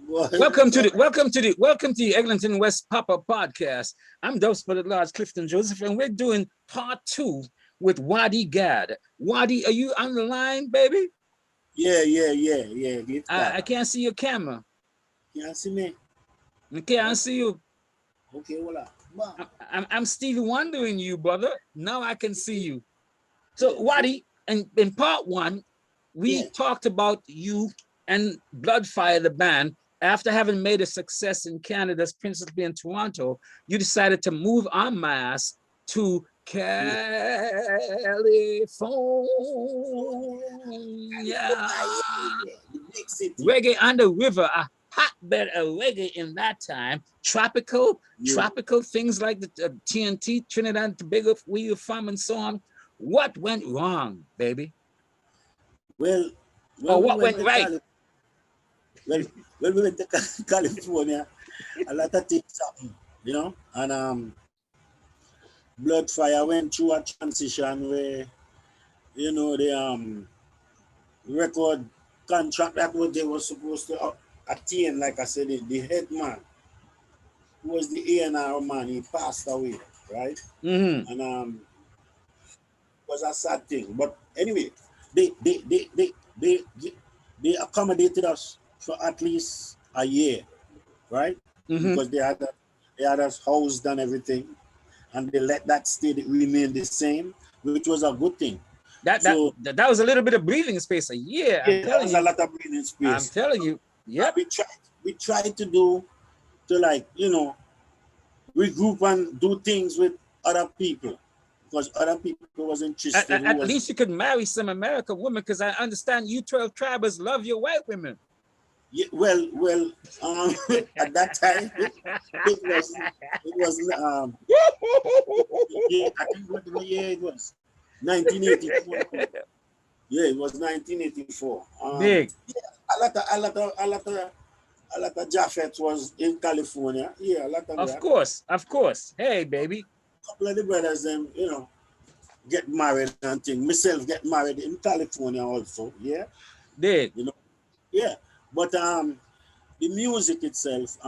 Welcome to the Eglinton West Pop-Up Podcast. I'm Dose but at large Clifton Joseph, and we're doing part 2 with Wadi Gad. Wadi, are you on the line, baby? Yeah. I can't see your camera. You can't see me? Okay, I see you. Okay, voila. I'm Stevie Wonder in you, brother. Now I can see you. So, Wadi, in part 1, we talked about you and BLOODFIRE, the band. After having made a success in Canada, principally in Toronto, you decided to move en masse to California. Reggae on the river, a hotbed of reggae in that time. Tropical things like the TNT, Trinidad&Tobago, where you're from, and so on. What went wrong, baby? Well, what went right? When we went to California, a lot of things happened, you know, and BLOODFIRE went through a transition where, you know, the record contract that what they were supposed to attain, like I said, the head man, who was the A&R man, he passed away, right? Mm-hmm. And it was a sad thing. But anyway, they accommodated us for at least a year, right? Mm-hmm. Because they had us housed and everything, and they let that state remain the same, which was a good thing. That was a little bit of breathing space. A year. Yeah, that was a lot of breathing space. I'm telling you. Yeah. We tried to like, you know, regroup and do things with other people, because other people was interested. At least you could marry some American women, because I understand you 12 tribers love your white women. Yeah, well, at that time it was yeah, I think what year it was, 1984. Yeah, it was 1984. Big. Yeah, a lot of Japhets was in California. Yeah, a lot of Of course. Hey, baby. A couple of the brothers, them, you know, get married and things. Myself get married in California also. Yeah. Did. You know. Yeah. But the music itself,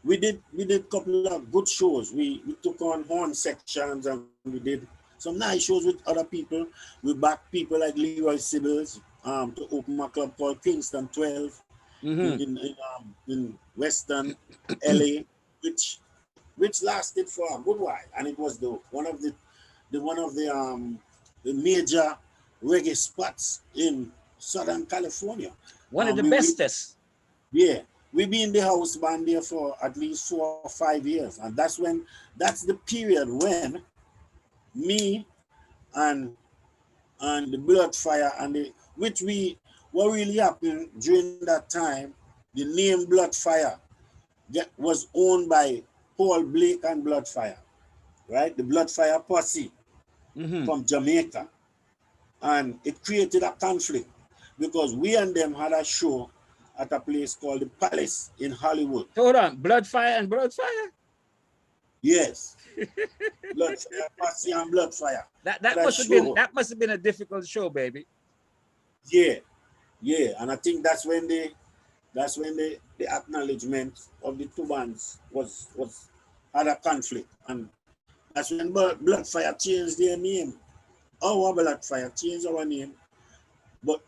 we did a couple of good shows. We took on horn sections, and we did some nice shows with other people. We backed people like Leroy Sibbles to open a club called Kingston 12 in Western LA, which lasted for a good while, and it was one of the major reggae spots in Southern California. One of the bestest. We be in the house band there for at least 4 or 5 years, and that's the period when me and the BLOODFIRE and what really happened during that time. The name BLOODFIRE was owned by Paul Blake and BLOODFIRE, right? The BLOODFIRE posse from Jamaica, and it created a conflict, because we and them had a show at a place called the Palace in Hollywood. Hold on, BLOODFIRE and BLOODFIRE? Yes. BLOODFIRE, posse and BLOODFIRE. That must have been a difficult show, baby. Yeah, and I think that's when the acknowledgement of the two bands was had a conflict, and that's when BLOODFIRE changed their name. Our BLOODFIRE changed our name, but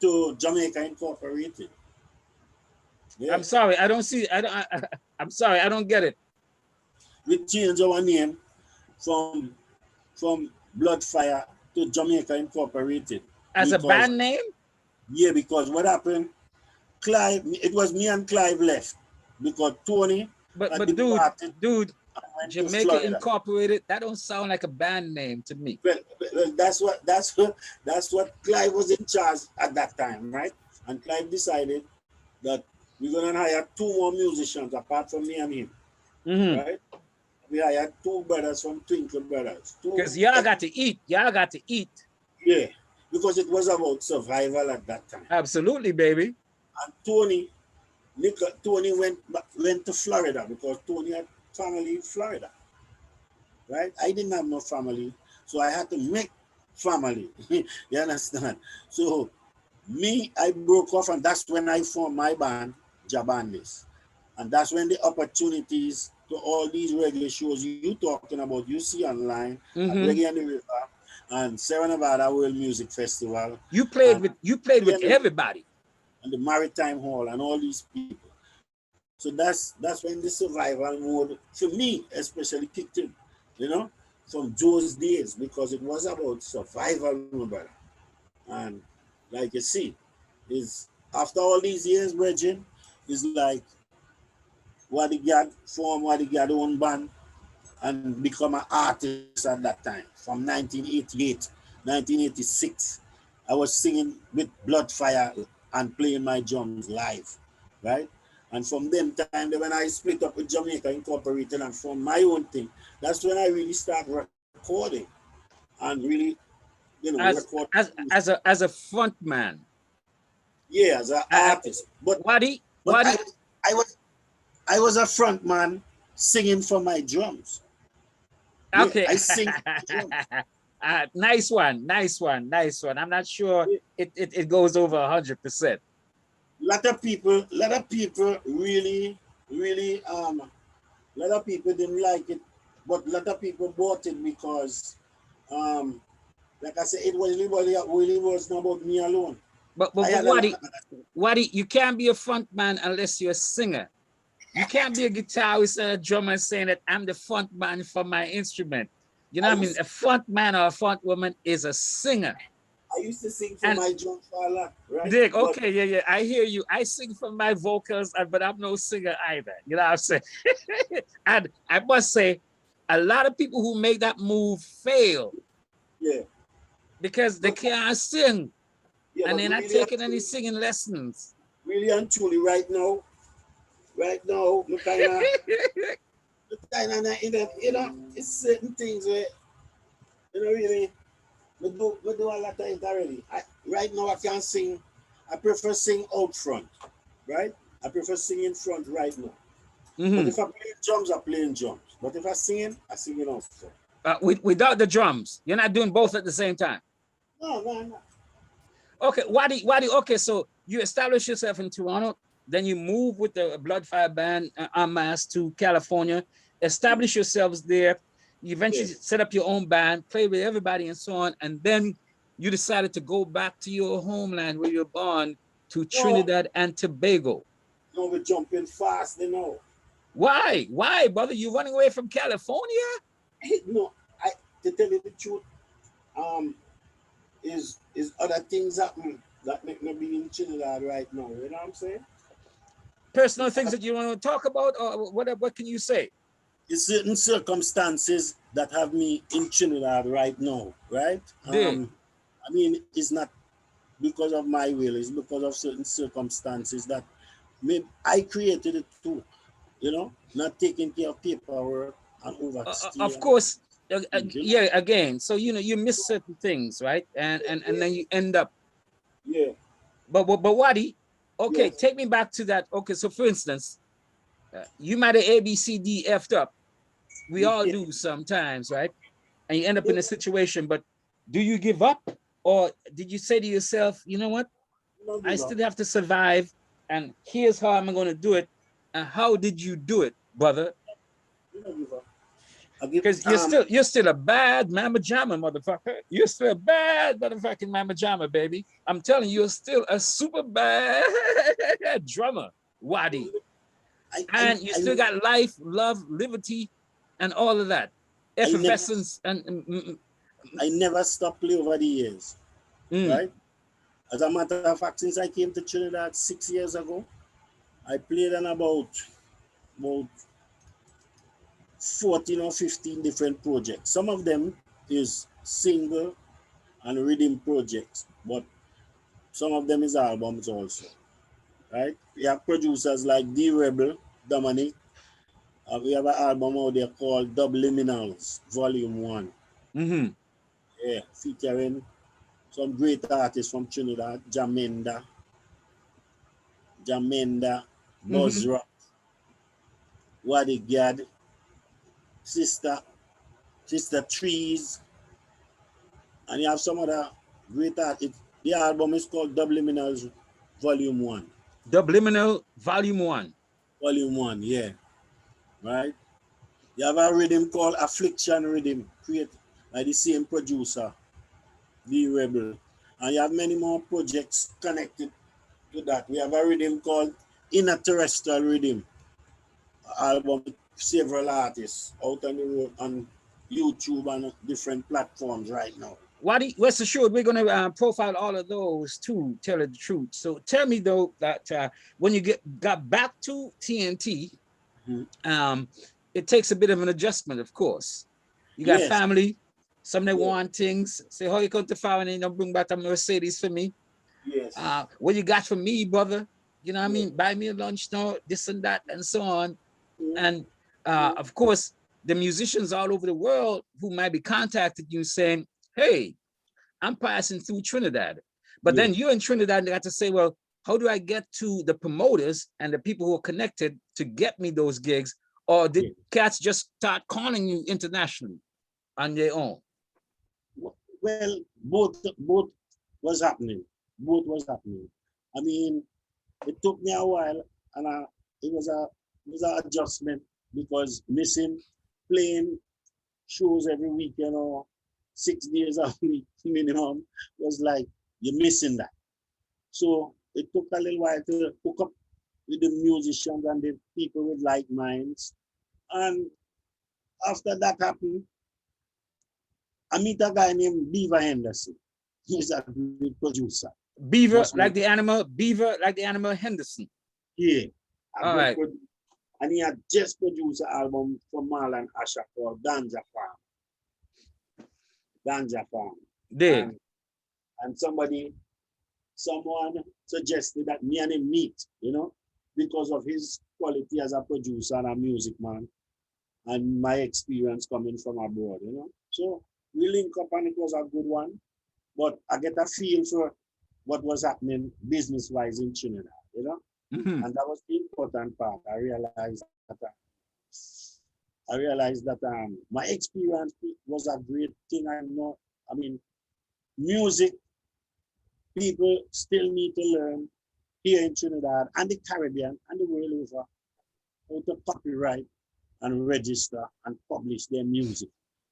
to Jamaica Incorporated. Yeah. I'm sorry, I don't see. I'm sorry, I don't get it. We changed our name from BLOODFIRE to Jamaica Incorporated. As a band name? Yeah, because what happened, Clive, it was me and Clive left, because Tony. But dude, Jamaica Incorporated, that don't sound like a band name to me. Well, that's what Clive was in charge at that time, right? And Clive decided that we're gonna hire 2 more musicians apart from me and him, right? We hired 2 brothers from Twinkle Brothers. Because y'all got to eat. Yeah, because it was about survival at that time. Absolutely, baby. And Tony went to Florida, because Tony had family in Florida, right? I didn't have no family, so I had to make family. You understand? So I broke off, and that's when I formed my band, Jabandis. And that's when the opportunities to all these reggae shows you talking about, you see online at Mm-hmm. Reggae on the River and Sierra Nevada World Music Festival You and played with everybody. and the Maritime Hall and all these people. So that's when the survival mode for me especially kicked in, you know, from those days, because it was about survival, my brother. And like you see, is after all these years, Bridget, is like Wadi God form Wadi God own band and become an artist at that time. From 1988, 1986, I was singing with Bloodfire and playing my drums live, right? And from them time, when I split up with Jamaica Incorporated and formed my own thing, that's when I really start recording and really, as record. as a front man. Yeah, as an artist. Wadi, But Wadi. I was I was a front man singing for my drums. Yeah, Okay. I sing for my drums. Nice one, nice one, nice one. I'm not sure it goes over 100%. Lot of people really lot of people didn't like it, but lot of people bought it because um like I said, it was really was not about me alone. But I had a lot of, Wadi, you can't be a front man unless you're a singer. You can't be a guitarist or a drummer saying that I'm the front man for my instrument. You know I what I mean? used A front man or a front woman is a singer. I used to sing for And my drums for a lot, right? Dick, But okay, yeah, yeah, I hear you. I sing for my vocals, but I'm no singer either. You know what I'm saying? And I must say, a lot of people who make that move fail yeah, because they but can't sing yeah, and but they're not taking any singing lessons. really and truly, right now, it's certain things where really we do a lot of it already. Right now I can't sing. I prefer sing out front, right? I prefer singing front right now. But Mhm. if I play drums, I play drums. But if I sing it out front. Without the drums, you're not doing both at the same time. No. Okay, Wadi, okay, so you establish yourself in Toronto, then you move with the Bloodfire band en masse to California, establish yourselves there, you eventually Yeah. set up your own band, play with everybody and so on, and then you decided to go back to your homeland where you're born, to No, Trinidad and Tobago. no, we're jumping fast, Why? Why, brother? You running away from California? No, to tell you the truth, um, is other things happen that make me be in Trinidad right now. You know what I'm saying? Personal things that you want to talk about, or what can you say? It's certain circumstances that have me in Trinidad right now, right? Dig. I mean, it's not because of my will, it's because of certain circumstances that maybe I created it too, not taking care of paperwork and overstay Of and course, things, yeah, again, so you miss certain things, right? And then you end up. Yeah. But Wadi, okay, Yes. take me back to that. Okay, so for instance, you might have ABCD effed up. We all Yeah. do sometimes, right? And you end up in a situation, but do you give up? Or did you say to yourself, you know what? Not I give up. still have to survive, and here's how I'm gonna do it. And how did you do it, brother? Not give up. I give Because you're still a bad mama jamma, motherfucker. You're still a bad motherfucking mama jamma, baby. I'm telling you, you're still a super bad drummer, Wadi. And you still got life, love, liberty, and all of that. I never Effervescence and I never stopped play over the years, mm, right? As a matter of fact, since I came to Trinidad 6 years ago, I played on about 14 or 15 different projects. Some of them is single and rhythm projects, but some of them is albums also, right? We have producers like D Rebel, Dominic. We have an album out there called Luminaries, Volume 1. mm-hmm, Yeah, featuring some great artists from Trinidad, Jamenda, mm-hmm. Buzzrock, Wadi Gad, Sister, Sister Trees, and you have some other great artists. The album is called Subliminals Volume 1. Subliminal Volume 1. Volume 1, yeah. Right? You have a rhythm called Affliction Rhythm, created by the same producer, The Rebel. And you have many more projects connected to that. We have a rhythm called Inner Terrestrial Rhythm, album with several artists out on the road on YouTube and different platforms right now. Wadi, rest assured, we're going to profile all of those too, tell you the truth. So tell me though that when you got back to TNT, it takes a bit of an adjustment, of course. You got Yes. family, some they Yeah. want things. Say, how you come to fire and you don't bring back a Mercedes for me? Yes. What you got for me, brother? You know what I mean? Buy me a lunch, no, this and that, and so on. And of course, the musicians all over the world who might be contacting you saying, hey, I'm passing through Trinidad. But then you're in Trinidad and they got to say, well, how do I get to the promoters and the people who are connected to get me those gigs? Or did cats just start calling you internationally on their own? Well, both was happening. Both was happening. I mean, it took me a while, and it was an adjustment because missing playing shows every week, 6 days a week minimum, was like you're missing that. So it took a little while to hook up with the musicians and the people with like minds. And after that happened, I meet a guy named Beaver Henderson. He's a great producer. Beaver, like the animal Henderson. Yeah. All right. And he had just produced an album for Marlon Asher called Ganja Farm. Ganja Farm. Dig. And someone suggested that me and him meet, because of his quality as a producer and a music man and my experience coming from abroad, So we link up and it was a good one. But I get a feel for what was happening business-wise in Trinidad, And that was the important part. I realized that my experience was a great thing. Music, people still need to learn here in Trinidad and the Caribbean and the world over how to copyright and register and publish their music.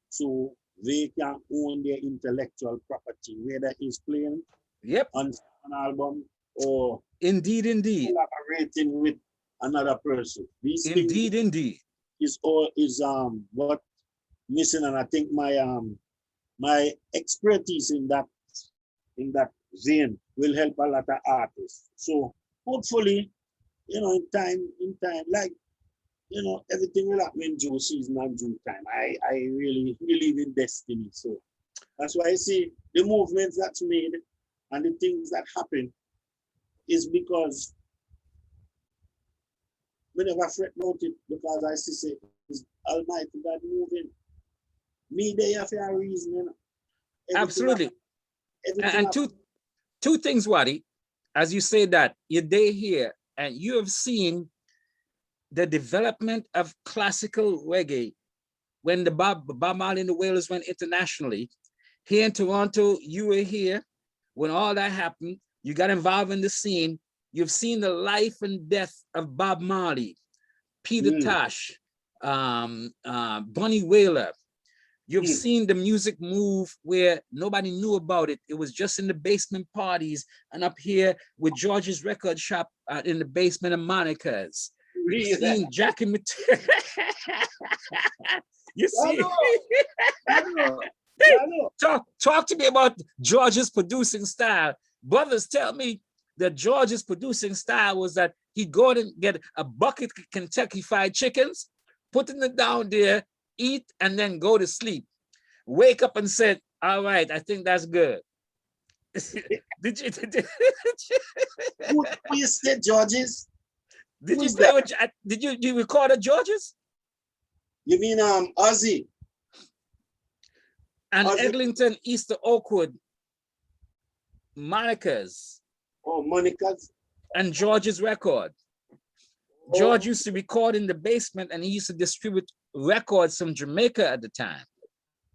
So they can own their intellectual property, whether it's playing on an album or indeed collaborating with another person. These indeed is what missing, and I think my expertise in that vein will help a lot of artists. So hopefully, in time, like everything will happen in due season and due time. I really believe in destiny. So that's why I see the movements that's made and the things that happen is because we never fret about it, because I see it's Almighty God moving. Me there for a reason, Absolutely. And two things, Wadi, as you say that, you're there here and you have seen the development of classical reggae when the Bob Marley and the Wailers went internationally. Here in Toronto, you were here when all that happened. You got involved in the scene. You've seen the life and death of Bob Marley, Peter Tosh, Bunny Wailer. You've seen the music move where nobody knew about it. It was just in the basement parties and up here with George's record shop in the basement of Monica's. You've seen Jackie Material. You see? Talk to me about George's producing style. Brothers tell me that George's producing style was that he'd go and get a bucket of Kentucky Fried Chickens, putting it down there, eat, and then go to sleep. Wake up and said, all right, I think that's good. Did you said George's? Did you play with, did you record at George's? You mean Ozzy? And Ozzy. Eglinton, Easter Oakwood, Monica's. Oh, Monica's. And George's record. George used to record in the basement and he used to distribute records from Jamaica at the time.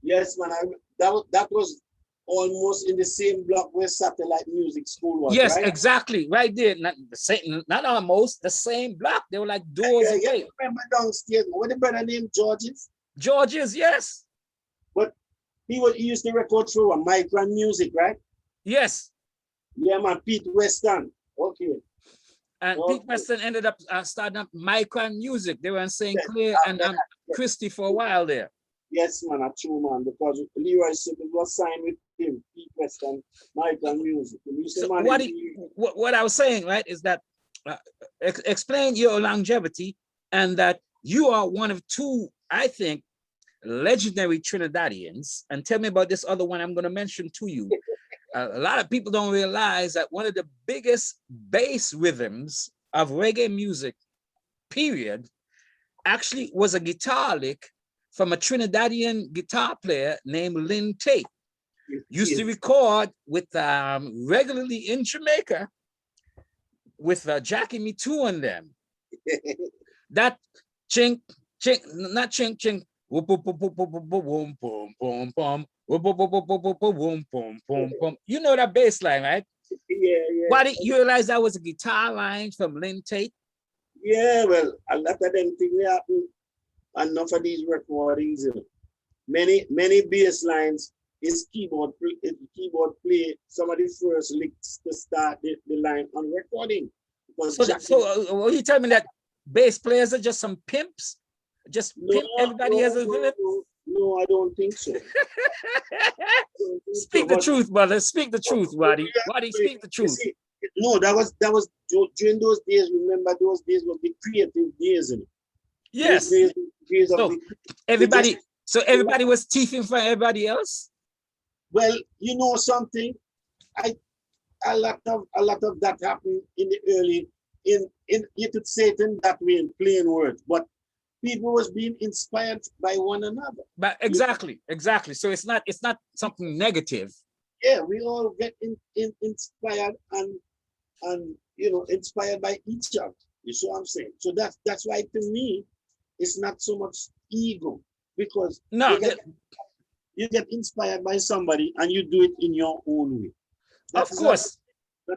Yes, man. That was almost in the same block where Satellite Music School was, Yes, right? exactly. Right there. Not the same, not almost the same block. They were like doors Yeah, away. remember downstairs, what the brother named George's? George's, yes. But he used to record through a Micron Music, right? Yes. Yeah, man, Pete Weston. Okay. And Okay. Pete Weston ended up starting up Micron Music. They were in St. Yes, Clair and after that, yes. Christie for a while there. Yes, man, a true man, because Leroy Simmons was signed with him, Pete Weston, Micron Music. So what I was saying, right, is that explain your longevity and that you are one of two, I think, legendary Trinidadians. And tell me about this other one I'm going to mention to you. A lot of people don't realize that one of the biggest bass rhythms of reggae music, period, actually was a guitar lick from a Trinidadian guitar player named Lynn Tate. Used to record with regularly in Jamaica with Jackie Me Too and them. That chink, chink, not chink, chink, whoop, whoop, whoop, whoop, whoop, whoop, boom, boom, boom, boom, whoop, whoop, whoop, whoop, whoop, whoop, boom, boom, boom, boom. You know that bass line, right? Yeah. Why did you realize that was a guitar line from Lynn Tate? Yeah, well, a lot of them things happen. Enough of these recordings, many bass lines is keyboard play some of the first licks to start the line on recording. So you tell me that bass players are just some pimps? Just pimp everybody has a villain? No, I don't think so. Speak the truth, brother. Speak the truth, Wadi. Wadi, speak the truth. See, no, that was during those days. Remember, those days were the creative days, isn't it? Yes. So everybody was teething for everybody else. Well, you know something, a lot of that happened in the early in you could say it in that way in plain words, but people was being inspired by one another. But exactly. So it's not something negative. Yeah, we all get inspired and inspired by each other. You see what I'm saying? So that's why to me it's not so much ego, because you get inspired by somebody and you do it in your own way. Of course.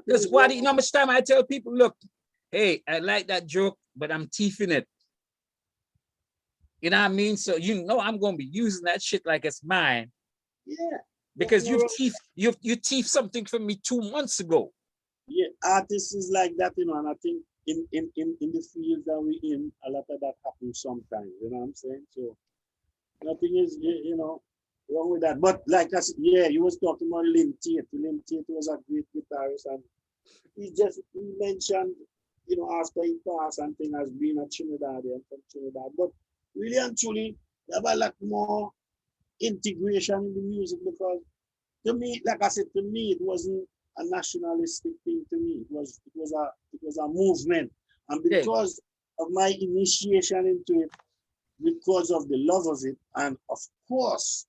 Because Wadi, you know how much time I tell people, look, hey, I like that joke, but I'm teething it. You know what I mean? So I'm gonna be using that shit like it's mine. Yeah. Because you teethed something from me 2 months ago. Yeah, artists is like that, and I think in the field that we're in, a lot of that happens sometimes, you know what I'm saying? So nothing is, wrong with that. But like I said, yeah, you was talking about Lynn Tate. Lynn Tate was a great guitarist, and he mentioned, after he passed and thing as being a Trinidadian from Trinidad. But really and truly, there was a lot more integration in the music, because to me, like I said, it wasn't a nationalistic thing to me. It was a movement. And because of my initiation into it, because of the love of it, and of course,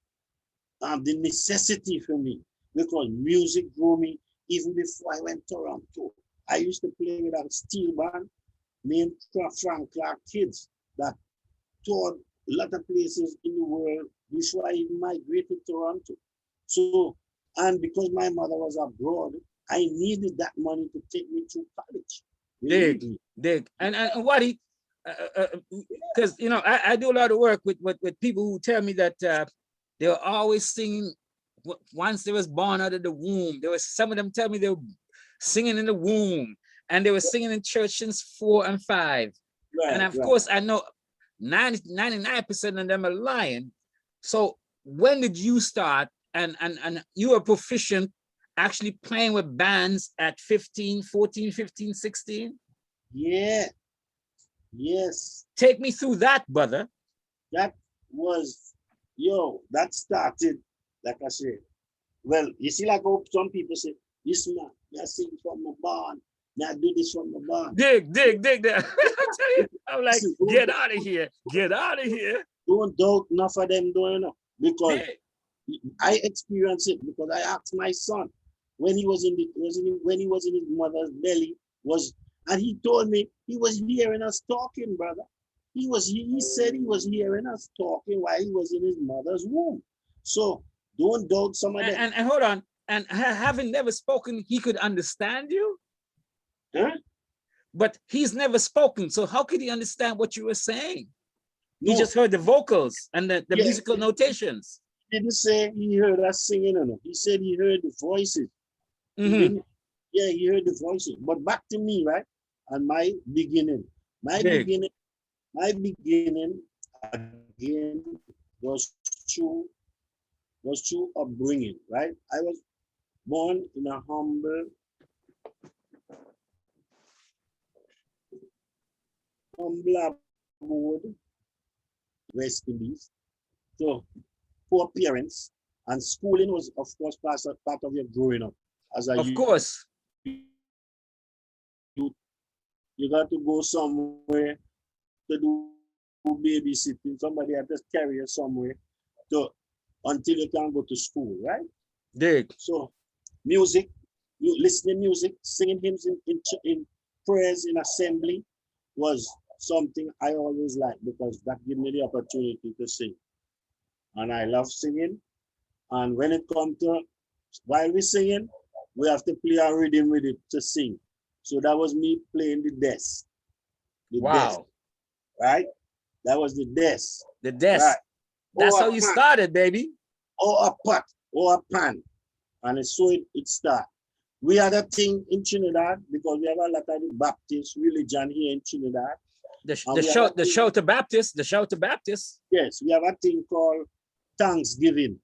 the necessity for me, because music grew me even before I went to Toronto. I used to play with a steel band named Frank Clark Kids that toured a lot of places in the world before I even migrated to Toronto. So, and because my mother was abroad, I needed that money to take me to college. Dig. And Wadi, because I do a lot of work with people who tell me that they were always singing once they was born out of the womb. There was some of them tell me they were singing in the womb, and they were singing in church since 4 and 5. Right, and of course, I know 99% of them are lying. So when did you start? And you were proficient actually playing with bands at 14, 15, 16? Yeah. Yes. Take me through that, brother. That started, like I said. Well, you see, like some people say, this man, I sing from my barn. I do this from my barn. Dig. I'm like, get out of here. Get out of here. Don't doubt enough of them doing it, because I experienced it, because I asked my son when he was in his mother's belly, and he told me he was hearing us talking, brother. He said he was hearing us talking while he was in his mother's womb. So Don't doubt some of them. And hold on, and having never spoken, he could understand you? Huh? But he's never spoken, so how could he understand what you were saying? No. He just heard the vocals and the Yeah, musical notations. He didn't say he heard us singing or no. He said he heard the voices. He Mhm. didn't, yeah, he heard the voices. But back to me, right? And my beginning. My Dig. beginning again was through upbringing, right? I was born in a humble abode, West Indies. So poor parents, and schooling was, of course, part of your growing up. As a Of youth, course. you got to go somewhere to do babysitting. Somebody had to carry you somewhere to until you can go to school, right? Dig. So music, you listening music, singing hymns in prayers in assembly was something I always liked because that gave me the opportunity to sing. And I love singing. And when it comes to while we're singing, we have to play a rhythm with it to sing. So that was me playing the desk. The desk, Wow. right? That was the desk. The desk. Right. That's Or how a you pan, started, baby. or a pot, or a pan. And so it started. We had a thing in Trinidad because we have a lot of the Baptist religion here in Trinidad. The shelter Baptist. Yes, we have a thing called Thanksgiving.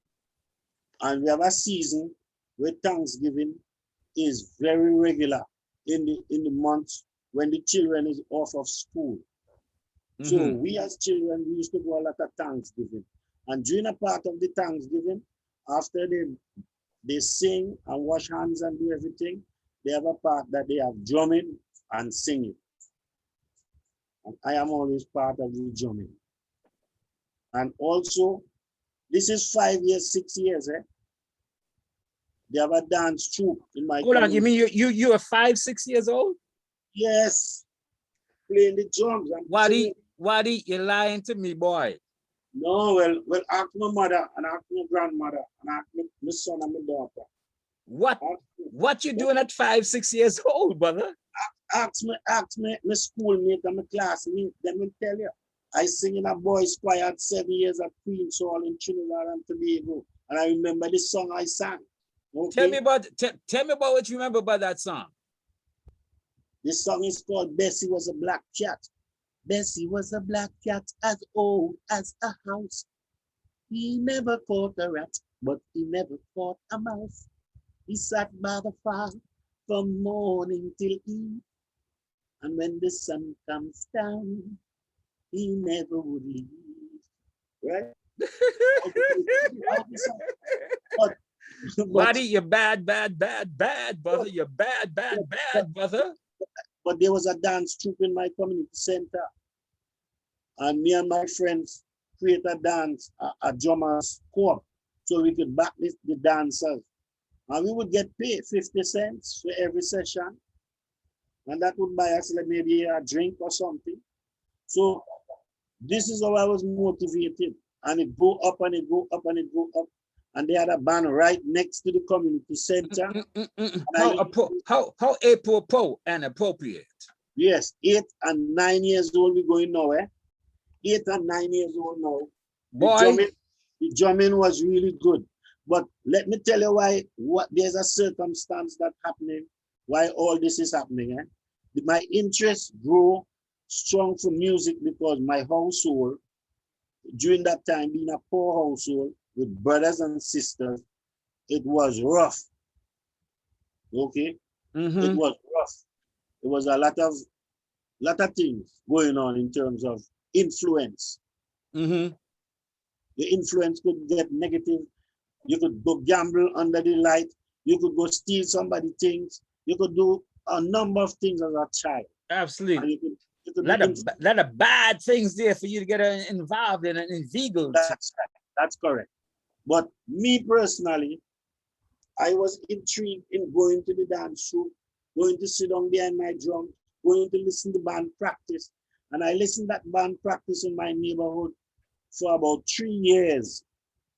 And we have a season where Thanksgiving is very regular in the months when the children is off of school. So we as children, we used to go a lot of Thanksgiving. And during a part of the Thanksgiving, after they sing and wash hands and do everything, they have a part that they have drumming and singing. And I am always part of the drumming. And also, this is 5 years, 6 years, eh? They have a dance troupe in my Hold on, community. you mean you are 5, 6 years old? Yes, playing the drums. Wadi, you're lying to me, boy. No, well, ask my mother and ask my grandmother and ask my son and my daughter. What you doing at 5, 6 years old, brother? Ask me, my schoolmate and my classmate, them will tell you. I sing in a boys' choir at 7 years at Queen's Hall in Trinidad and Tobago. And I remember the song I sang. Okay? Tell me about what you remember about that song. This song is called Bessie Was a Black Cat. Bessie was a black cat as old as a house. He never caught a rat, but he never caught a mouse. He sat by the fire from morning till eve. And when the sun comes down, he never would leave. Right? Buddy, you're bad, brother. You're bad, brother. But there was a dance troupe in my community center. And me and my friends create a dance, a drummer's corps, so we could back the dancers. And we would get paid 50 cents for every session. And that would buy us like maybe a drink or something. So this is how I was motivated. And it go up and it go up and it go up. And they had a band right next to the community center. How apropos and appropriate. Yes, 8 and 9 years old we're going now, eh? 8 and 9 years old now. Boy. The drumming was really good. But let me tell you there's a circumstance that's happening, why all this is happening. Eh? My interest grew strong for music because my household, during that time, being a poor household with brothers and sisters, it was rough. Okay? It was rough. There was a lot of things going on in terms of influence. The influence could get negative. You could go gamble under the light. You could go steal somebody's things. You could do a number of things as a child. Absolutely. A lot of bad things there for you to get involved in and inveigled. That's correct. But me personally, I was intrigued in going to the dance troupe, going to sit down behind my drum, going to listen to band practice. And I listened to that band practice in my neighborhood for about 3 years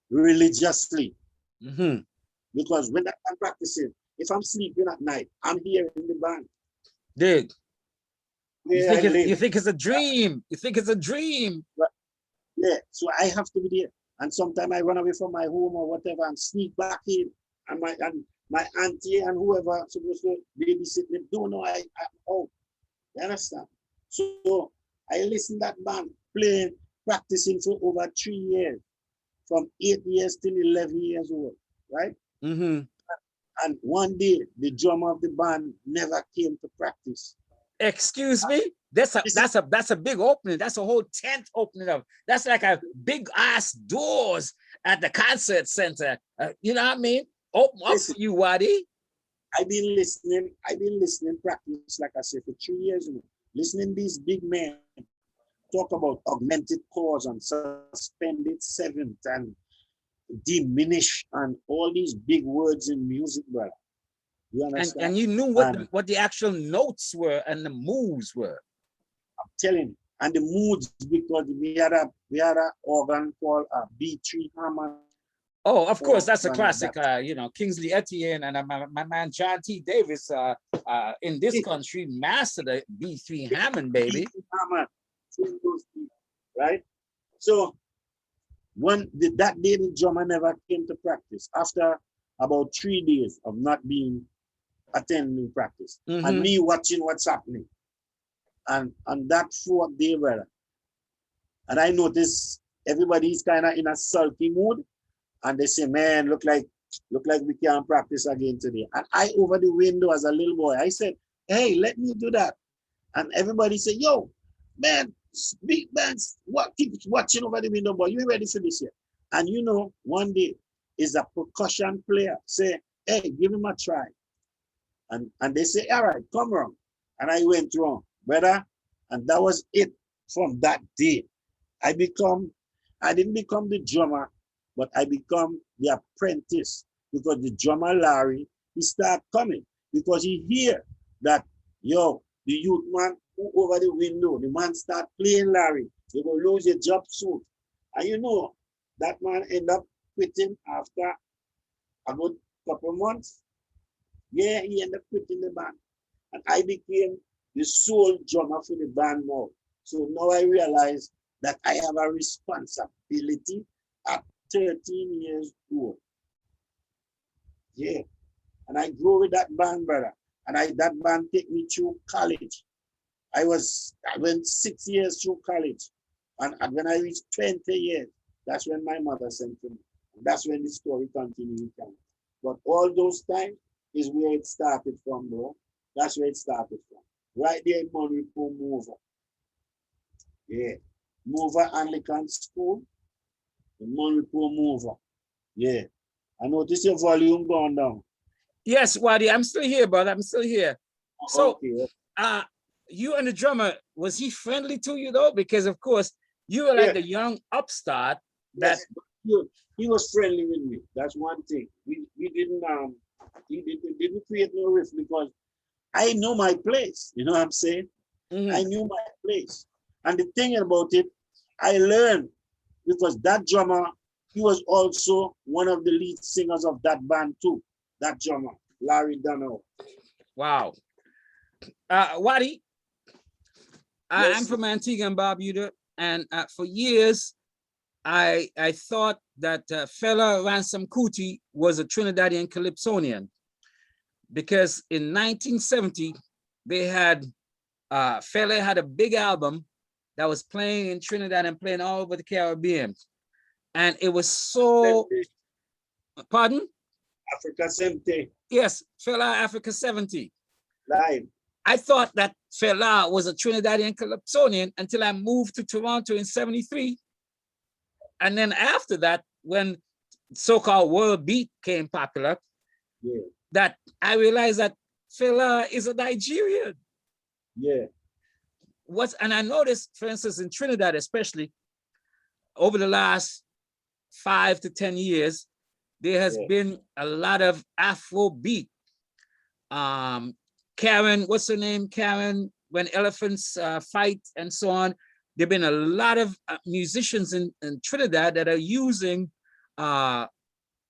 religiously. Because when I'm practicing, if I'm sleeping at night, I'm hearing the band. Dig. Where I live. You think it's a dream. You think it's a dream. But, yeah, so I have to be there. And sometimes I run away from my home or whatever and sneak back in. And my auntie and whoever supposed to babysit me don't know I'm out. You understand? So I listen that band playing, practicing for over 3 years, from 8 years till 11 years old, right? And one day the drummer of the band never came to practice. Excuse me? That's a big opening. That's a whole tent opening up. That's like a big ass doors at the concert center. You know what I mean? Open up for you, Wadi. I've been listening practice, like I said, for 3 years now. Listening these big men talk about augmented chords and suspended seventh and diminish and all these big words in music, brother. You understand? And you knew what the actual notes were and the moves were. I'm telling you. And the moods, because we had a organ called a B3 Hammond. Oh, of course, that's a classic. You know, Kingsley Etienne and my man John T. Davis in this country mastered the B3 Hammond, baby. B3 Hammond, right? So that day the drummer never came to practice after about 3 days of not being attending practice and me watching what's happening. And on that 4th day, brother, and I noticed everybody's kind of in a sulky mood, and they say, "Man, look like we can't practice again today." And I, over the window as a little boy, I said, "Hey, let me do that." And everybody said, "Yo, man, big man, keep watching over the window, boy. You ready for this yet?" And you know, one day is a percussion player say, "Hey, give him a try." And they say, "All right, come wrong." And I went wrong, brother. And that was it from that day. I didn't become the drummer, but I become the apprentice, because the drummer Larry, he start coming because he hear that, yo, the youth man who over the window, the man start playing Larry, you're going to lose your job soon. And you know, that man end up quitting after a good couple months. Yeah, he ended up quitting the band. And I became the sole drummer for the band now. So now I realize that I have a responsibility at 13 years old. Yeah. And I grew with that band, brother. And that band take me through college. I went 6 years through college. And when I reached 20 years, that's when my mother sent for me. And that's when the story continued. But all those times is where it started from, bro. That's where it started from. Right there in Monrepo Mover. Yeah. Mover Anglican School. The Monrepo Mover. Yeah. I notice your volume gone down. Yes, Wadi, I'm still here, brother. I'm still here. So, okay. You and the drummer, was he friendly to you though? Because of course, you were like the young upstart. That he was friendly with me. That's one thing. We didn't he didn't create no rift, because I know my place. You know what I'm saying? I knew my place. And the thing about it, I learned, because that drummer, he was also one of the lead singers of that band too. That drummer, Larry Dunno. Wow. Wadi, I'm from Antigua and Barbuda, and for years, I thought that Fela Ransom Kuti was a Trinidadian Calypsonian, because in 1970, they had, Fela had a big album that was playing in Trinidad and playing all over the Caribbean. And it was so, pardon? Africa 70. Yes, Fela Africa 70. Live. I thought that Fela was a Trinidadian Calypsonian until I moved to Toronto in 73. And then after that, when so-called world beat came popular, that I realized that Fela is a Nigerian. Yeah. And I noticed, for instance, in Trinidad, especially over the last 5 to 10 years, there has been a lot of Afro beat. Karen, what's her name? Karen, when elephants fight and so on. There've been a lot of musicians in Trinidad that are using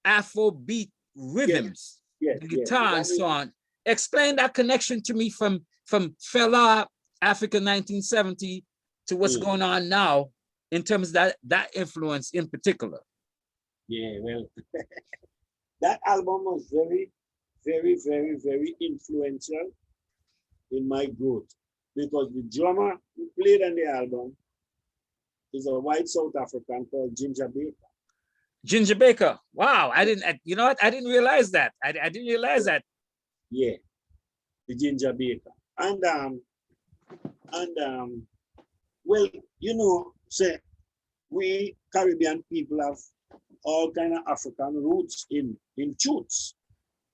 Afrobeat rhythms, Yes, the yes. guitar That and so is, on. Explain that connection to me from Fela, Africa 1970 to what's going on now in terms of that influence in particular. yeah, well, that album was very, very, very, very influential in my growth because the drummer who played on the album is a white South African called Ginger Baker. Ginger Baker. Wow, I didn't. You know what? I didn't realize that. I didn't realize that. Yeah, the Ginger Baker, well, you know, say we Caribbean people have all kind of African roots in truths,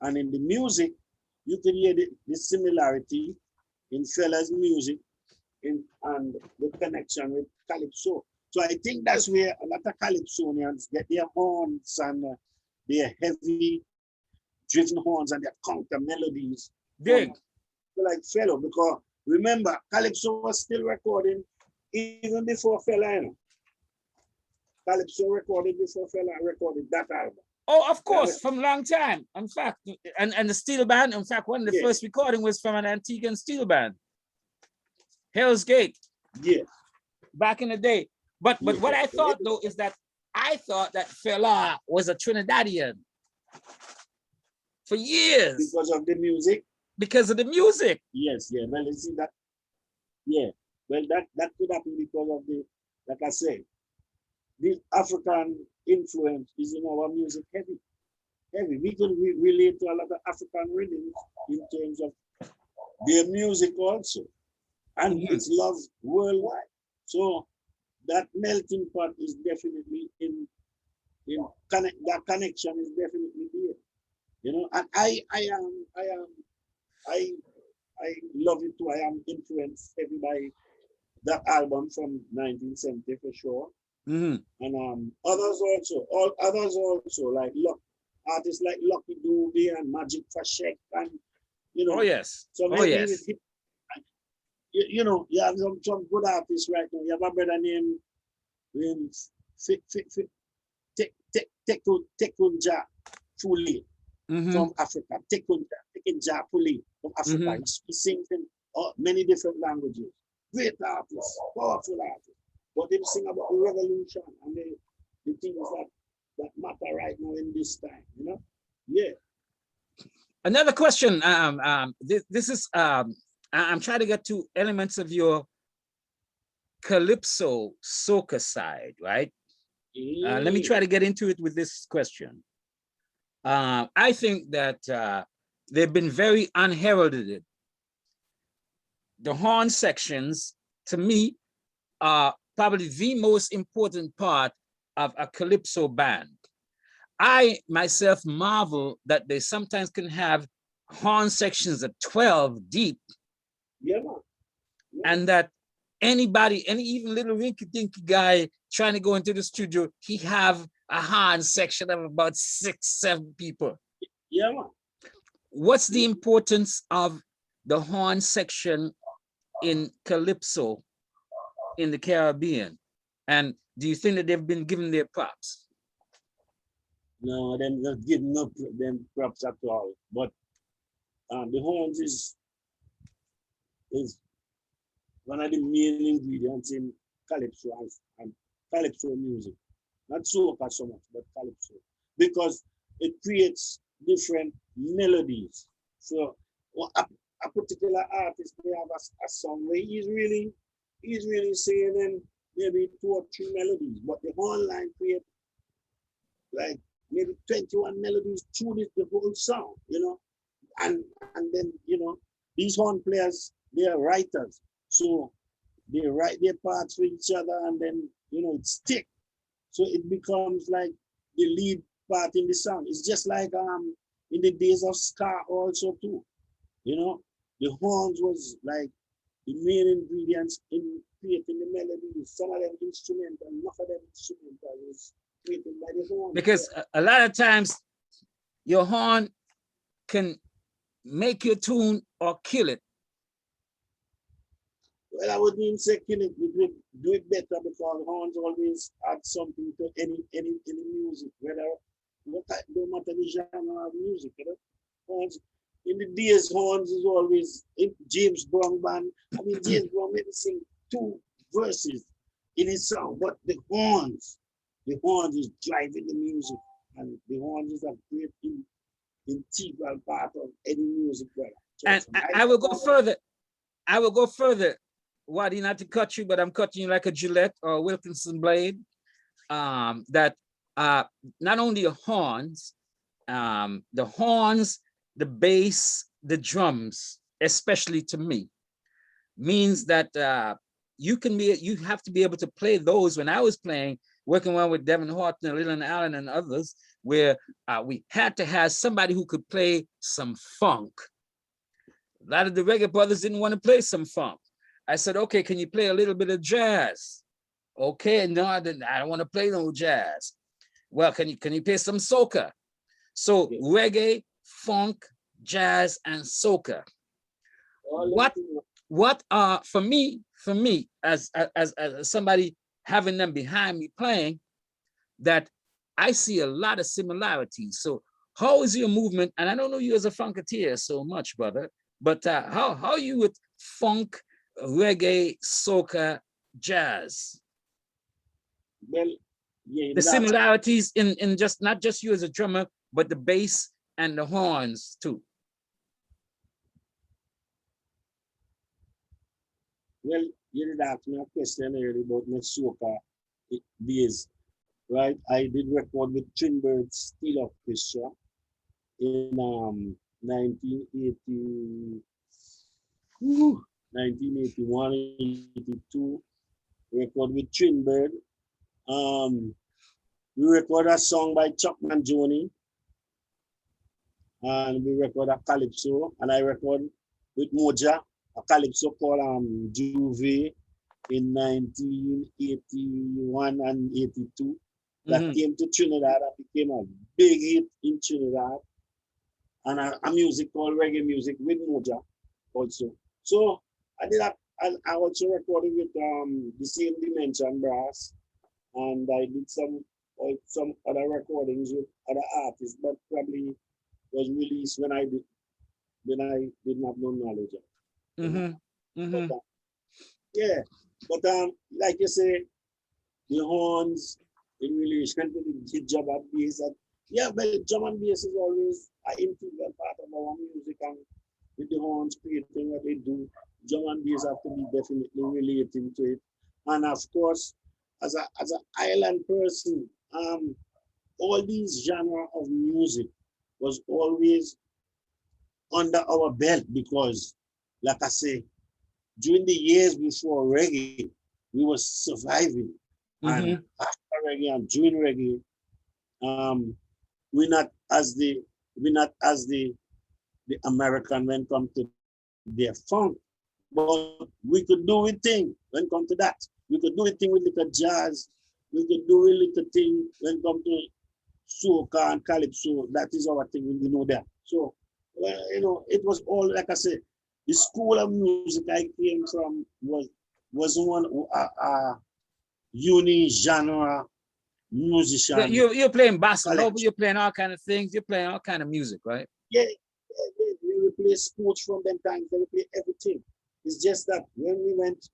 and in the music, you can hear the similarity in Fela's music and the connection with Calypso. So I think that's where a lot of Calypsonians get their horns and their heavy driven horns and their counter melodies from like Fela. Because remember, Calypso was still recording even before Fela. You know? Calypso recorded before Fela recorded that album. Oh, of course, from a long time. In fact, and the steel band. In fact, one of the first recording was from an Antiguan steel band, Hell's Gate. Yeah. Back in the day. But what I thought though is that I thought that Fela was a Trinidadian for years because of the music. Because of the music. Yes, yeah. Well, you see that. Yeah. Well, that could happen because of the, like I said, the African influence is in our music heavy. We can relate to a lot of African rhythms in terms of their music also. And it's loved worldwide. So that melting pot is definitely that connection is definitely there. You know, and I love it too. I am influenced heavy by that album from 1970 for sure. And others also like artists like Lucky Dube and Magic Fashek and you know. Oh yes. So maybe you know, you have some good artists right now. You have a brother named Tekunja Fuli from Africa. Tekunja Fuli from Africa. He sings in many different languages. Great artist, powerful artist. But they sing about the revolution and the things that matter right now in this time, you know? Yeah. Another question. This is I'm trying to get to elements of your Calypso soca side, right? Let me try to get into it with this question. I think that they've been very unheralded. The horn sections, to me, are probably the most important part of a Calypso band. I myself marvel that they sometimes can have horn sections of 12 deep. Yeah. And that anybody, any even little rinky-dinky guy trying to go into the studio, he have a horn section of about 6-7 people. Yeah. What's the importance of the horn section in Calypso in the Caribbean? And do you think that they've been given their props? No, they're not giving up them props at all. But the horns is one of the main ingredients in Calypso and Calypso music. Not soca so much, but Calypso. Because it creates different melodies. So a particular artist may have a song where he's really saying in maybe 2 or 3 melodies, but the horn line creates like maybe 21 melodies through the whole song, you know. And then, you know, these horn players, they are writers. So they write their parts for each other and then, you know, it sticks. So it becomes like the lead part in the song. It's just like in the days of ska also too. You know, the horns was like the main ingredients in creating the melodies. Some of them instrumental, enough of them instrumental is created by the horn. Because a lot of times your horn can make your tune or kill it. Well, I wouldn't even say kill it. We would do it better because horns always add something to any music, whether no matter the genre of music, you know. Horns, in the days, horns is always in James Brown band. I mean, James Brown maybe sing 2 verses in his song, but the horns is driving the music, and the horns is a great integral part of any music, brother. And I will go further. I will go further. Wadi, not to cut you, but I'm cutting you like a Gillette or a Wilkinson blade. That not only the horns, the bass, the drums, especially to me, means that you have to be able to play those. When I was playing, working on with Devin Horton and Leland Allen and others, where we had to have somebody who could play some funk. A lot of the reggae brothers didn't want to play some funk. I said, okay, can you play a little bit of jazz? Okay, no, I don't want to play no jazz. Well, can you play some soca? So reggae, funk, jazz, and soca. What are for me as somebody having them behind me playing, that I see a lot of similarities. So how is your movement? And I don't know you as a funketeer so much, brother, but how you with funk, reggae, soca, jazz? Well, yeah, the similarities in just not just you as a drummer, but the bass and the horns too. Well, you did ask me a question earlier about my soca days, right? I did record with Trinidad Steel Orchestra in 1980, 1981, 82. Record with Trinidad. We record a song by Chuck Mangione, and we record a calypso, and I record with Moja, a calypso called Juve in 1981 and 82. That came to Trinidad and became a big hit in Trinidad, and a music called reggae music with Moja also. So I did that, and I also recorded with the same Dimension Brass, and I did some other recordings with other artists, but probably was released when I didn't have no knowledge of. But, yeah, but like you say, the horns in relation to the drum and bass, and yeah, well, drum and bass is always an integral part of our music, and with the horns creating what they do, drum and bass have to be definitely relating to it. And of course, as an island person, all these genre of music was always under our belt, because, like I say, during the years before reggae, we were surviving. And after reggae and during reggae, we're not as the American when it comes to their funk, but we could do a thing when it comes to that. We could do a thing with little jazz. We could do a little thing when it comes to soca and calypso. That is our thing, we know that. So, well, you know, it was all, like I said, the school of music I came from was one uni-genre musician. You're playing bossa nova, you're playing all kind of things, you're playing all kind of music, right? Yeah, we play sports from them times, we play everything. It's just that when we went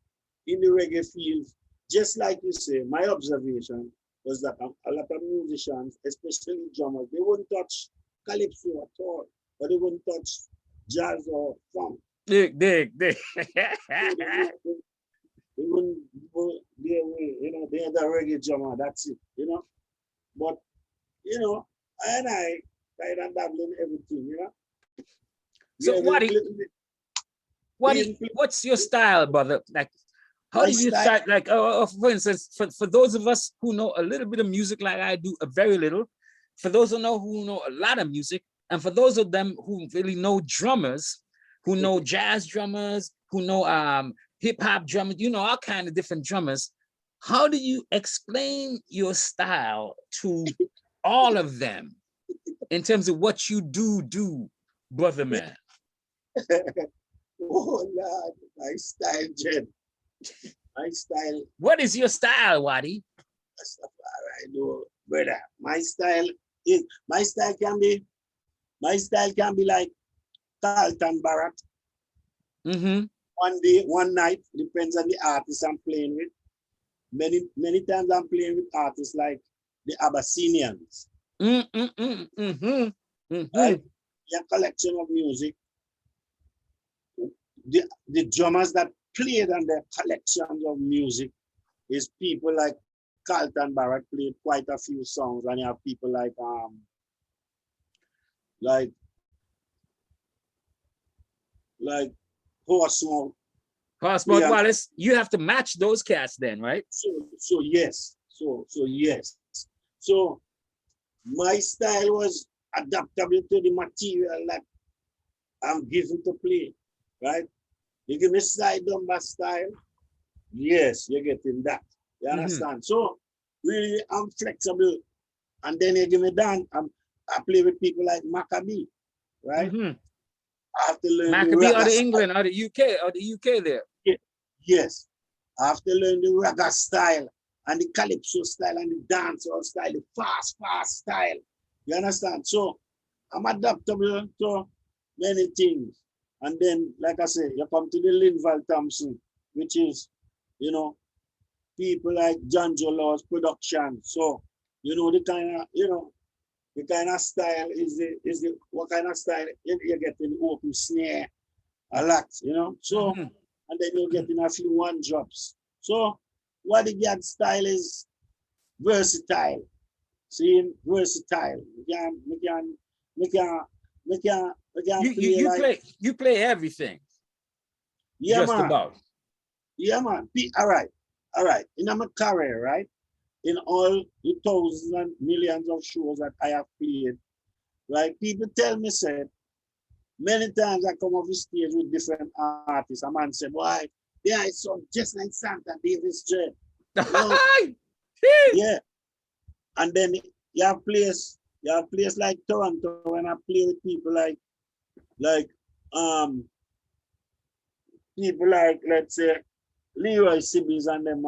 in the reggae field, just like you say, my observation was that a lot of musicians, especially drummers, they wouldn't touch calypso at all, but they wouldn't touch jazz or funk. Dig. They wouldn't go their way, you know, they're the reggae drummer, that's it, you know. But, you know, I tried and dabble in everything, you know. So what's your style, brother? Like, how do you start? Like, for instance, for those of us who know a little bit of music, like I do, a very little. For those who know a lot of music, and for those of them who really know drummers, who know jazz drummers, who know hip hop drummers, you know, all kind of different drummers. How do you explain your style to all of them in terms of what you do, brother man? Oh Lord, my style, Jen. My style. What is your style, Wadi? I know, brother. My style My style can be like Carlton Barrett. One day, one night, depends on the artist I'm playing with. Many times I'm playing with artists like the Abyssinians. Right? A collection of music. The drummers that played on their collections of music is people like Carlton Barrett played quite a few songs, and you have people like Horsemouth. Horsemouth Wallace, you have to match those cats then, right? So yes. So my style was adaptable to the material that I'm given to play, right? You give me slide number style, yes, you're getting that. You understand? So really, I'm flexible. And then you give me down, I play with people like Maccabee, right? I have to learn Maccabee out of England, out of UK there. Yes. I have to learn the reggae style and the calypso style and the dancehall style, the fast style. You understand? So I'm adaptable to many things. And then, like I say, you come to the Linval Thompson, which is, you know, people like John Jolaw's production. So, you know, the kind of style is what kind of style you get in open snare a lot, you know. So, and then you're getting a few one drops. So, what the Gad style is versatile. See, versatile. You play everything. Yeah, just man. about. Yeah, man. All right. In my career, right? In all the thousands and millions of shows that I have played, right? People tell me, said, many times I come off the stage with different artists. A man said, why? Yeah, it's so just like Santa Davis J. You know? Yeah. And then you have place like Toronto, when I play with people like people like, let's say, Leroy Sibbles and them,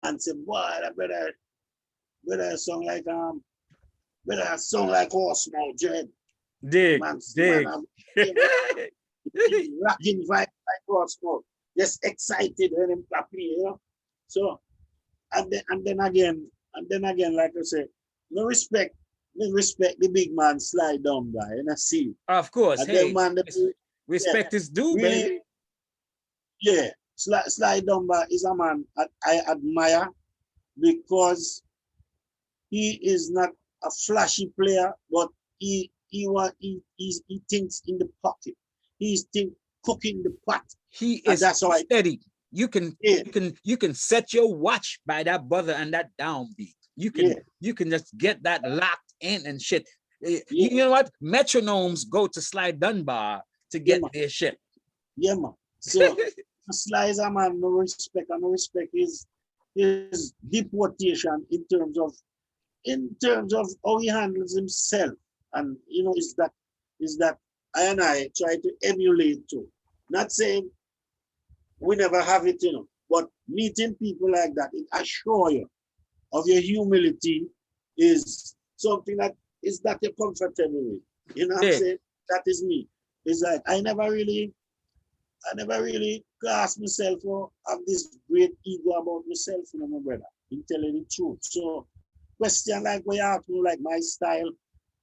and say, boy, that better song like Horsemouth Dread. Dig. Rocking vibe like Horsemouth. Just excited when I'm play, you know. So and then again, like I said, me respect the big man slide down guy, and I see. Of course, hey, man, respect is due, really, baby. Yeah, Sly Dunbar is a man I admire because he is not a flashy player, but he thinks in the pocket. He's cooking the pot. He is steady. You can set your watch by that brother and that downbeat. You can just get that locked in and shit. You know what? Metronomes go to Sly Dunbar to get their shit. Yeah, man. So Sly is a man, no respect his deportation in terms of how he handles himself. And you know, is that I and I try to emulate too. Not saying we never have it, you know, but meeting people like that, it assures you of your humility is something that you're comfortable with. You know what I'm saying? That is me. It's like I never really class myself or have this great ego about myself, you know, my brother, in telling the truth. So question like what you ask me, like my style,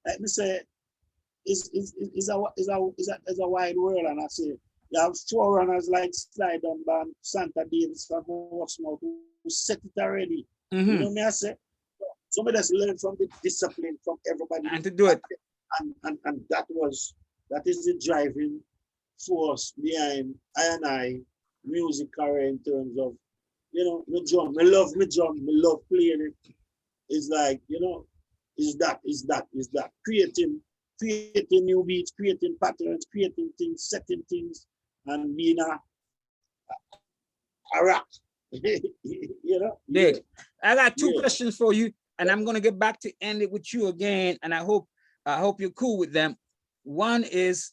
like me say, is a wide world, and I say you have forerunners like Sly Dunbar, Santa Davis, and Horsemouth who set it already. You know me, I say, somebody that's learned from the discipline from everybody and to do it, and that is the driving force behind I music career in terms of, you know, my drum. I love my drum. I love playing it. It's like, you know, is that creating new beats, creating patterns, creating things, setting things, and being a rock. You know? Dig. I got two questions for you, and I'm gonna get back to end it with you again, and I hope you're cool with them. One is,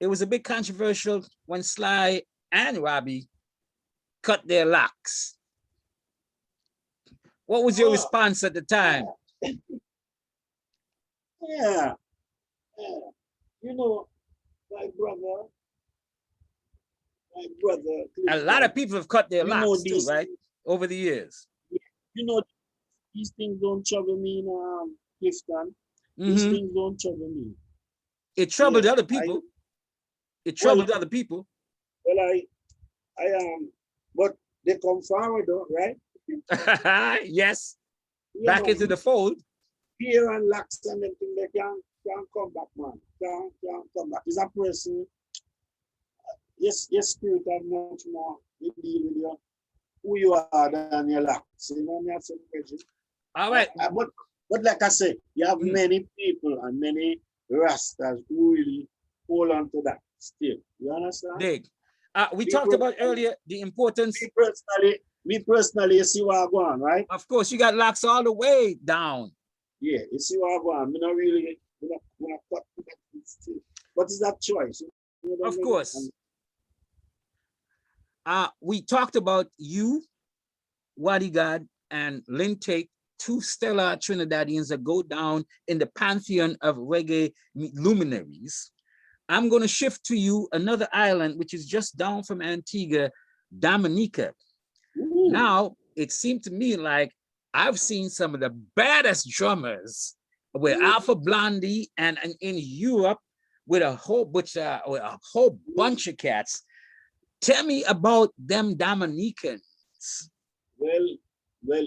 it was a bit controversial when Sly and Robbie cut their locks. What was your response at the time? Yeah. Yeah. You know, my brother, A lot of Clifton, people have cut their you know locks too, this, right? Over the years. you know, these things don't trouble me in Clifton. These Mm-hmm. things don't trouble me. It troubled Yeah. other I people. It well troubled other people. well I but they come forward though, right? Yes, Yeah back into man, the fold. fear and locks and everything they can come back, man. Can come back. It's a person, yes, spirit have much more to deal with you, who you are than your locks. You know, me have some question. All right. But like I said, you have Mm, many people and many rastas who really hold on to that still. You understand? dig. We Me talked about personally, earlier the importance. me personally, you see what I go on, right? Of course, you got locks all the way down. Yeah, you see what I go on. Me not really, me not cut that still. But it's that choice. You know what I Of mean? course. We talked about you, Wadi God, and Lynn Tate, two stellar Trinidadians that go down in the pantheon of reggae luminaries. I'm going to shift to you another island, which is just down from Antigua, Dominica. Ooh. Now, it seemed to me like I've seen some of the baddest drummers with Alpha Blondie and in Europe with a whole bunch of cats. Tell me about them Dominicans. Well, well,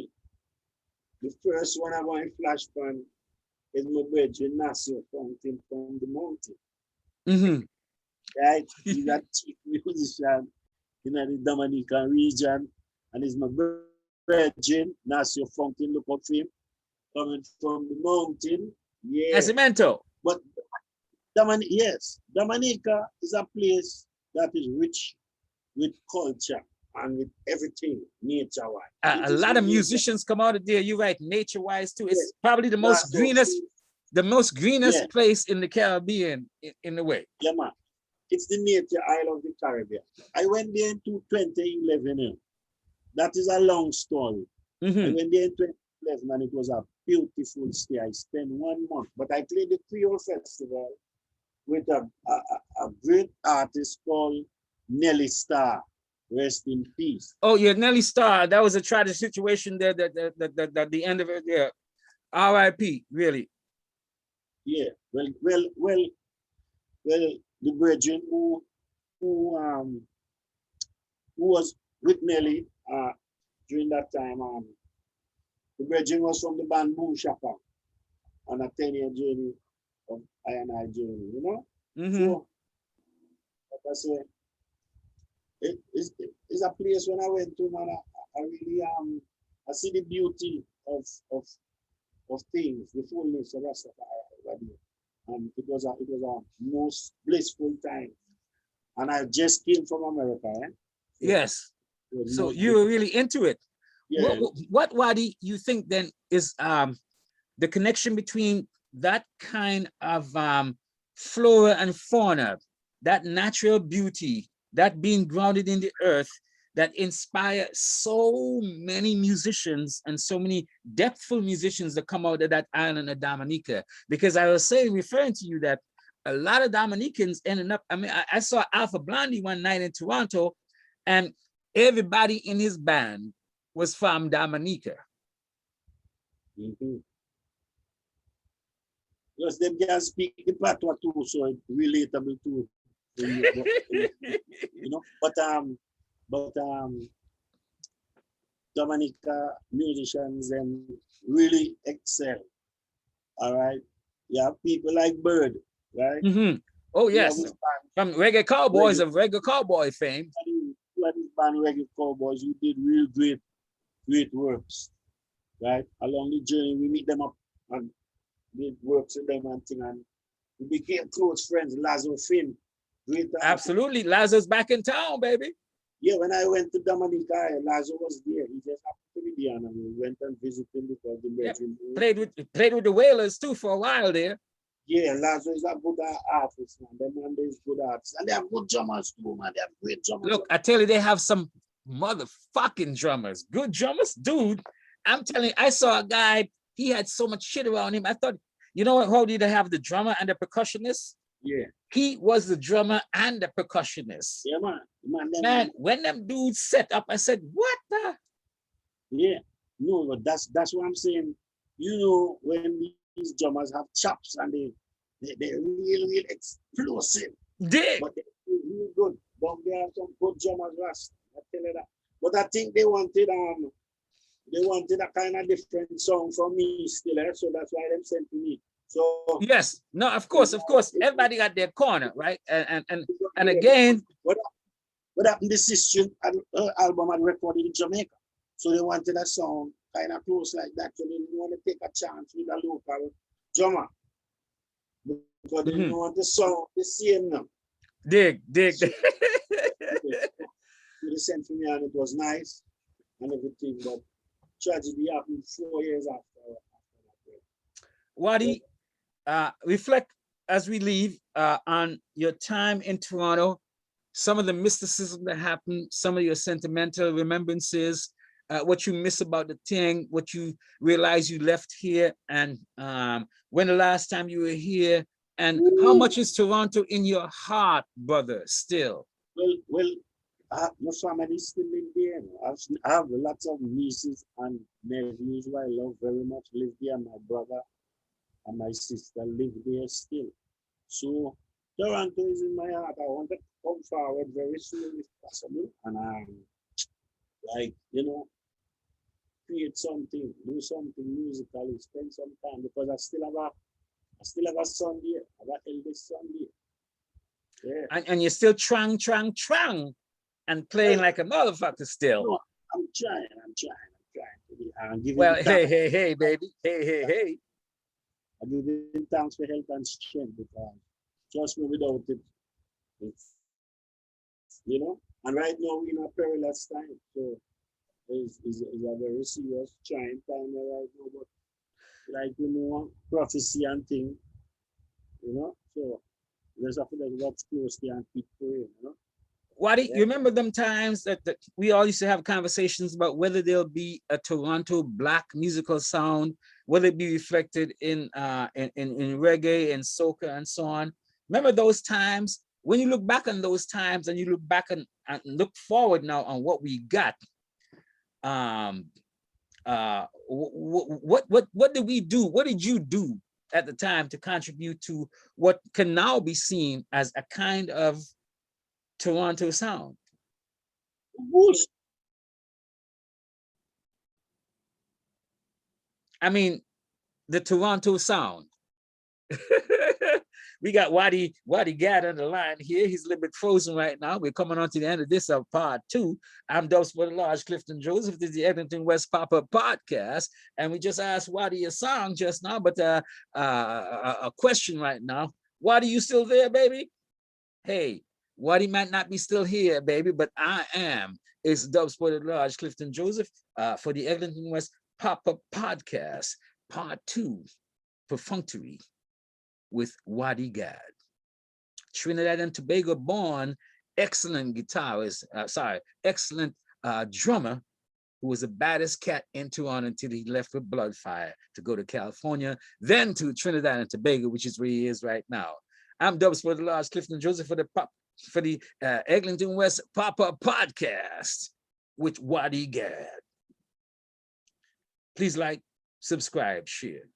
the first one I want to flash pan is my brother Nassau Fountain from the mountain. Mm-hmm. Right? He's a chief musician in the Dominican region, and he's my virgin. Nassau Fountain, look up for him. Coming from the mountain. Yeah. Nascimento. But yes, Dominica is a place that is rich with culture and with everything nature-wise. A lot of musicians come out of there. You're right, nature-wise too. It's probably the most greenest, yeah. place in the Caribbean in a way. Yeah, man. It's the nature isle of the Caribbean. I went there in 2011. That is a long story. Mm-hmm. I went there in 2011 and it was a beautiful stay. I spent 1 month, but I played the Creole Festival with a great artist called Nelly Starr. Rest in peace. Oh yeah, Nelly Starr. That was a tragic situation there. That the end of it. Yeah. R.I.P. Really. Yeah. Well. The virgin who was with Nelly during that time. The virgin was from the band Boom Shaka on a 10-year journey of I journey. You know. Mm-hmm. So, like I say, it's a place when I went to, man, I really I see the beauty of things, the fullness of Rastafari. And it was a most blissful time. And I just came from America, eh? Yes. So you were really into it. Yeah. What Wadi you think then is the connection between that kind of flora and fauna, that natural beauty, that being grounded in the earth, that inspire so many musicians and so many depthful musicians that come out of that island of Dominica? Because I was saying, referring to you, that a lot of Dominicans ended up, I mean, I saw Alpha Blondie one night in Toronto, and everybody in his band was from Dominica. Mm-hmm. Because them can speak the patois too, so it's relatable too. You know, but Dominica musicians and really excel. All right. You have people like Bird, right? Mm-hmm. Oh yes, from Reggae Cowboys of Reggae Cowboy fame. You had this band Reggae Cowboys who did real great works, right? Along the journey, we meet them up and did works with them and thing, and we became close friends. Lazo Finn, great. Absolutely, Lazo's back in town, baby. Yeah, when I went to Dominica, Lazo was there. He just happened to be there, and we went and visited him because the played with the Whalers too for a while there. Yeah, Lazo is a good artist, man. Them man is good artists, and they have good drummers too, man. They have great drummers. Look, I tell you, they have some motherfucking drummers, good drummers, dude. I'm telling you, I saw a guy he had so much shit around him. I thought, you know what, how did they have the drummer and the percussionist? Yeah. He was the drummer and the percussionist. Yeah, man. Man, when them dudes set up, I said, what the? Yeah. No, but that's what I'm saying. You know, when these drummers have chops and they're real explosive. Dig. But they're really good. But they have some good drummers, Rust. I tell you that. But I think they wanted a kind of different song from me still, so that's why they sent to me. So yes, no, of course, everybody got their corner, right? And again, what happened? This sister album had recorded in Jamaica, so they wanted a song kind of close like that. So they didn't want to take a chance with a local drummer because they didn't want the song the same now. Dig. So they sent to me and it was nice and everything, but tragedy happened 4 years after that. Wadi, reflect as we leave on your time in Toronto, some of the mysticism that happened, some of your sentimental remembrances, what you miss about the thing, what you realize you left here, and when the last time you were here, and how much is Toronto in your heart, brother, still? Well, my family still live there. I have lots of nieces and nephews who I love very much live there. My brother and my sister live there still. So Toronto is in my heart. I want to come forward very soon if possible. And like, you know, create something, do something musically, spend some time because I still have a son there. I have an eldest son there. Yeah. And you're still trang and playing like a motherfucker still. No, I'm trying to be. I'm giving well, hey, baby. Hey. I'm giving thanks for health and strength because trust me, without it, it's, you know, and right now we're in a perilous time. So it's a very serious trying time right now, but like, you know, prophecy and thing, you know, so there's a few that's close there and keep praying, you know. Wadi, you remember them times that we all used to have conversations about whether there'll be a Toronto black musical sound, whether it be reflected in reggae and soca and so on. Remember those times? When you look back on those times and you look back and look forward now on what we got, what did we do? What did you do at the time to contribute to what can now be seen as a kind of Toronto sound? Whoosh. I mean, the Toronto sound. We got Wadi Gad on the line here. He's a little bit frozen right now. We're coming on to the end of this part 2. I'm Dubs for the Large, Clifton Joseph. This is the Eglinton West Pop-Up Podcast. And we just asked Wadi a song just now, but a question right now. Wadi, you still there, baby? Hey, Wadi might not be still here, baby, but I am. It's Dubs for the Large, Clifton Joseph, for the Eglinton West Pop-Up Podcast, part 2, Perfunctory, with Wadi Gad. Trinidad and Tobago born, excellent guitarist, excellent drummer, who was the baddest cat in Toronto until he left with BLOODFIRE to go to California, then to Trinidad and Tobago, which is where he is right now. I'm Dubs for the Large, Clifton Joseph for the Eglinton West Pop-Up Podcast with Wadi Gad. Please like, subscribe, share.